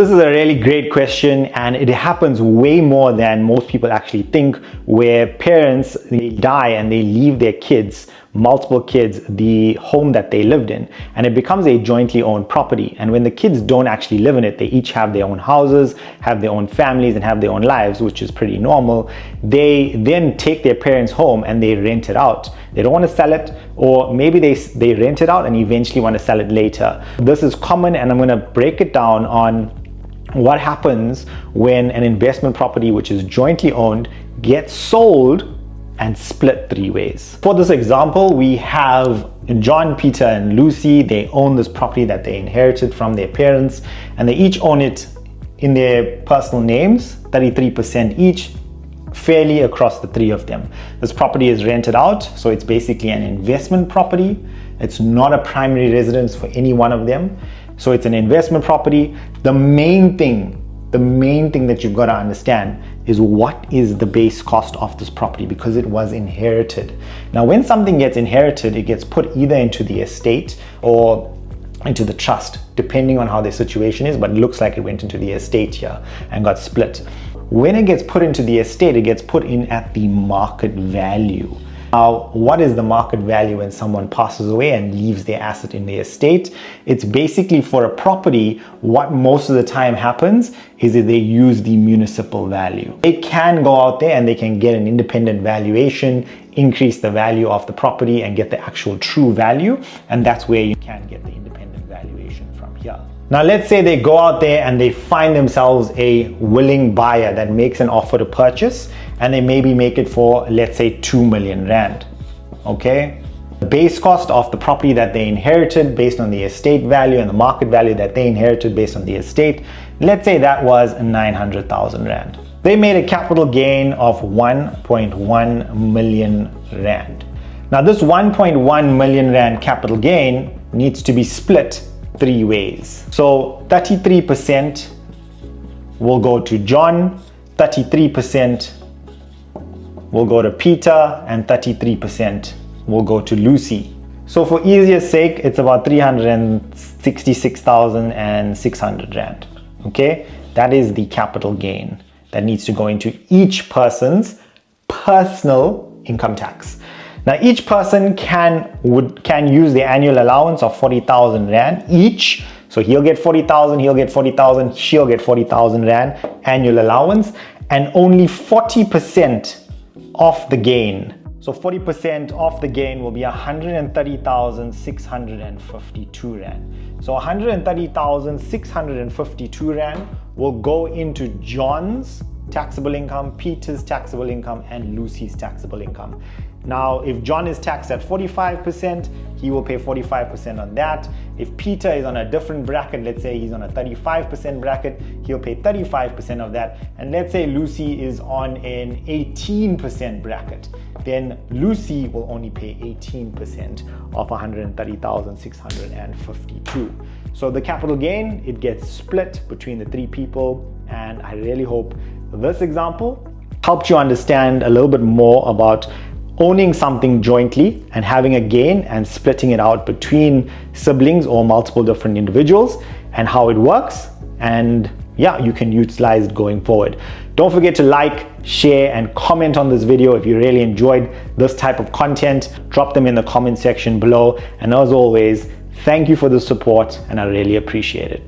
This is a really great question, and it happens way more than most people actually think, where parents, they die and they leave their kids, multiple kids, the home that they lived in, and it becomes a jointly owned property. And when the kids don't actually live in it, they each have their own houses, have their own families, and have their own lives, which is pretty normal. They then take their parents' home and they rent it out. They don't want to sell it, or maybe they rent it out and eventually want to sell it later. This is common, and I'm going to break it down on what happens when an investment property which is jointly owned gets sold and split three ways. For this example, we have John, Peter, and Lucy. They own this property that they inherited from their parents, and they each own it in their personal names, 33% each, fairly across the three of them. This property is rented out, so it's basically an investment property. It's not a primary residence for any one of them. So it's an investment property. The main thing that you've got to understand is what is the base cost of this property, because it was inherited. Now, when something gets inherited, it gets put either into the estate or into the trust, depending on how their situation is, but it looks like it went into the estate here and got split. When it gets put into the estate, it gets put in at the market value. Now, what is the market value when someone passes away and leaves their asset in the estate? It's basically, for a property, what most of the time happens is that they use the municipal value. They can go out there and they can get an independent valuation, increase the value of the property and get the actual true value, and that's where you can get the independent valuation from here. Now, let's say they go out there and they find themselves a willing buyer that makes an offer to purchase, and they maybe make it for, let's say, 2 million rand. Okay? The base cost of the property that they inherited based on the estate value and the market value that they inherited based on the estate, let's say that was 900,000 rand. They made a capital gain of 1.1 million rand. Now, this 1.1 million rand capital gain needs to be split three ways. So 33% will go to John, 33% will go to Peter, and 33% will go to Lucy. So for easier sake, it's about 366,600 rand. Okay, that is the capital gain that needs to go into each person's personal income tax. Now, each person can use the annual allowance of 40,000 rand each. So he'll get 40,000, he'll get 40,000, she'll get 40,000 rand annual allowance, and only 40% of the gain. So 40% of the gain will be 130,652 rand. So 130,652 rand will go into John's taxable income, Peter's taxable income, and Lucy's taxable income. Now, if John is taxed at 45%, he will pay 45% on that. If Peter is on a different bracket, let's say he's on a 35% bracket, he'll pay 35% of that. And let's say Lucy is on an 18% bracket, then Lucy will only pay 18% of 130,652. So the capital gain, it gets split between the three people, and I really hope this example helped you understand a little bit more about owning something jointly and having a gain and splitting it out between siblings or multiple different individuals, and how it works. And yeah, you can utilize it going forward. Don't forget to like, share, and comment on this video if you really enjoyed this type of content. Drop them in the comment section below. And as always, thank you for the support, and I really appreciate it.